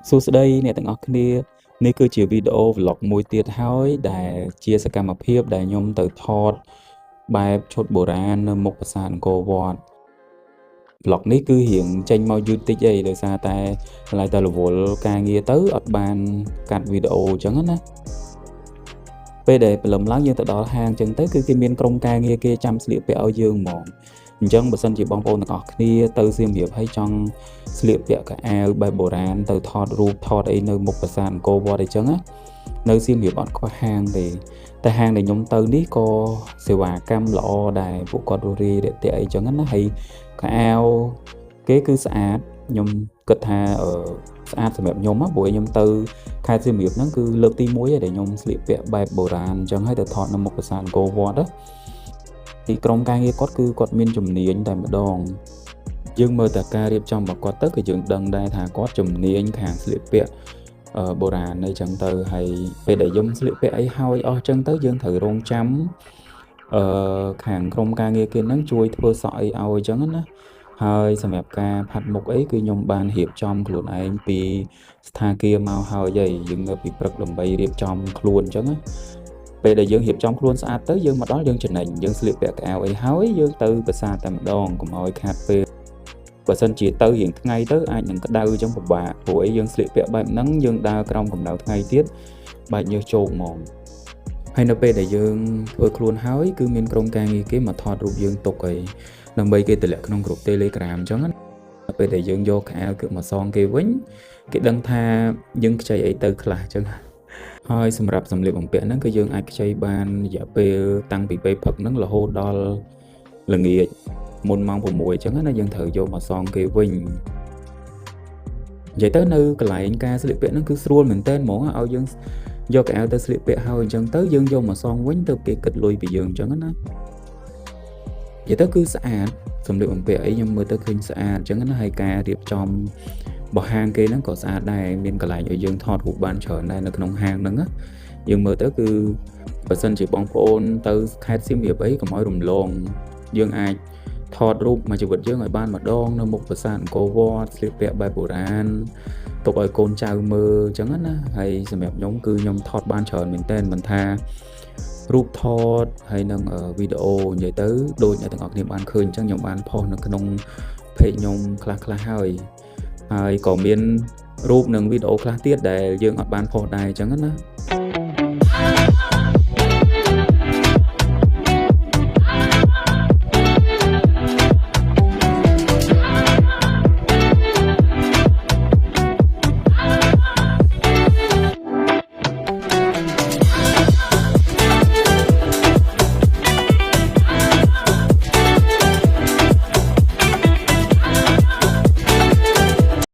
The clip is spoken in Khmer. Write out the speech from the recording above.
សួស្តីអ្នកទាំងអស់គ្នានេះគឺជាវីដេអូ vlog មួយទៀតហើយដែលជាសកម្មភាពដែលខ្ញុំទៅថតបែបឈុតបុរាណនៅមុខប្រាសាទអង្គរវត្ត vlog នេះគឺរៀងចេញមកយូរតិចអីដោយសារតែកន្លែងតែរវល់ការងារទៅអត់បានកាត់វីដេអូអញ្ចឹងណាពេលដែលព្រលឹមឡើងយើងទៅដល់ហាងអញ្ចឹងទៅគឺគេមានក្រុមការងារគេចាំស្លៀកពាក់ឲ្យយើងហ្មងអញ្ចឹងបើសិនជាបងប្អូនទាំងអស់គ្នាទៅសៀមរាបហើយចង់ស្លៀកពាក់កៅអៅបែបបុរាណទៅថតរូបថតអីនៅមុខប្រាសាទអង្គរវត្តអីចឹងណានៅសៀមរាបអត់ខ្វះហាងទេតែហាងដែលខ្ញុំទៅនេះក៏សេវាកម្មល្អដែរពួកគាត់រស់រាយរាក់ទាក់អីចឹងណាហើយកៅអៅគេគឺស្អាតខ្ញុំគិតថាស្អាតសម្រាប់ខ្ញុំព្រោះខ្ញុំទៅខេត្តសៀមរាបហ្នឹងគឺលើកទី1ហើយដែលខ្ញុំស្លៀកពាក់បែបបុរាណអញ្ចឹងហើយទៅថតនៅមុខប្រាសាទអង្គរវត្តណាទីក្រុមការងារគាត់គឺគាត់មានជំនាញតែម្ដងយើងមើលតែការរៀបចំរបស់គាត់ទៅគឺយើងដឹងដែរថាគាត់ជំនាញខាងស្លៀកពាក់បុរាណអីចឹងទៅហើយពេលដែលយើងស្លៀកពាក់អីហើយអស់ចឹងទៅយើងត្រូវរងចាំខាងក្រុមការងារគេហ្នឹងជួយធ្វើសក់អីឲ្យចឹងណាហើយសម្រាប់ការផាត់មុខអីគឺខ្ញុំបានរៀបចំខ្លួនឯងពីស្ថាគារមកហើយយើងនៅពីព្រឹកដើម្បីរៀបចំខ្លួនអញ្ចឹងណាពេលដែលយើងរៀបចំខ្លួនស្អាតទៅយើងមកដល់យើងចំណេញយើងស្លៀកពាក់កៅអៅអីហើយយើងទៅប្រាសាទតែម្ដងកុំឲ្យខាតពេលបើសិនជាទៅរៀងថ្ងៃទៅអាចនឹងក្តៅអញ្ចឹងពិបាកព្រោះអីយើងស្លៀកពាក់បែបហ្នឹងយើងដើរក្រោមកម្ដៅថ្ងៃទៀតបែកញើសជោកហ្មងហើយនៅពេលដែលយើងធ្វើខ្លួនហើយគឺមានក្រុមការងារគេមកថតរូបយើងទុកអីដើម្បីគេតម្លាក់ក្នុងក្រុម Telegram អញ្ចឹងណាពេលដែលយើងយកកៅអៅគឺមកសងគេវិញគេដឹងថាយើងខ្ចីអីទៅខ្លះអញ្ចឹងហើយសម្រាប់សម្លៀកបំពាក់ហ្នឹងគឺយើងអាចខ្ចីបានរយៈពេលតាំងពីពេលព្រឹកហ្នឹងរហូតដល់ល្ងាចមុនម៉ោង6អញ្ចឹងណាយើងត្រូវយកមកសងគេវិញនិយាយទៅនៅកន្លែងការស្លៀកពាក់ហ្នឹងគឺស្រួលមែនតើហ្មងឲ្យយើងយកកៅអៅទៅស្លៀកពាក់ហើយអញ្ចឹងទៅយើងយកមកសងវិញទៅគេគិតលុយពីយើងអញ្ចឹងណានិយាយទៅគឺស្អាតសម្លៀកបំពាក់អីខ្ញុំមើលទៅឃើញស្អាតអញ្ចឹងណាហើយការរៀបចំរបស់ហាងគេហ្នឹងក៏ស្អាតដែរមានកន្លែងឲ្យយើងថតរូបបានច្រើនដែរនៅក្នុងហាងហ្នឹងណាយើងមើលទៅគឺបើសិនជាបងប្អូនទៅខេត្តសៀមរាបអីកុំឲ្យរំលងយើងអាចថតរូបមួយជីវិតយើងឲ្យបានម្ដងនៅមុខប្រាសាទអង្គរវត្តស្លៀកពាក់បែបបុរាណទុកឲ្យកូនចៅមើលអញ្ចឹងណាហើយសម្រាប់ខ្ញុំគឺខ្ញុំថតបានច្រើនមែនតើមិនថារូបថតហើយនឹងវីដេអូនិយាយទៅដូចអ្នកទាំងអស់គ្នាបានឃើញអញ្ចឹងខ្ញុំបានផុសនៅក្នុង page ខ្ញុំខ្លះហើយក៏មានរូបនិងវីដេអូខ្លះទៀតដែលយើងអត់បានផុសដែរអញ្ចឹងណា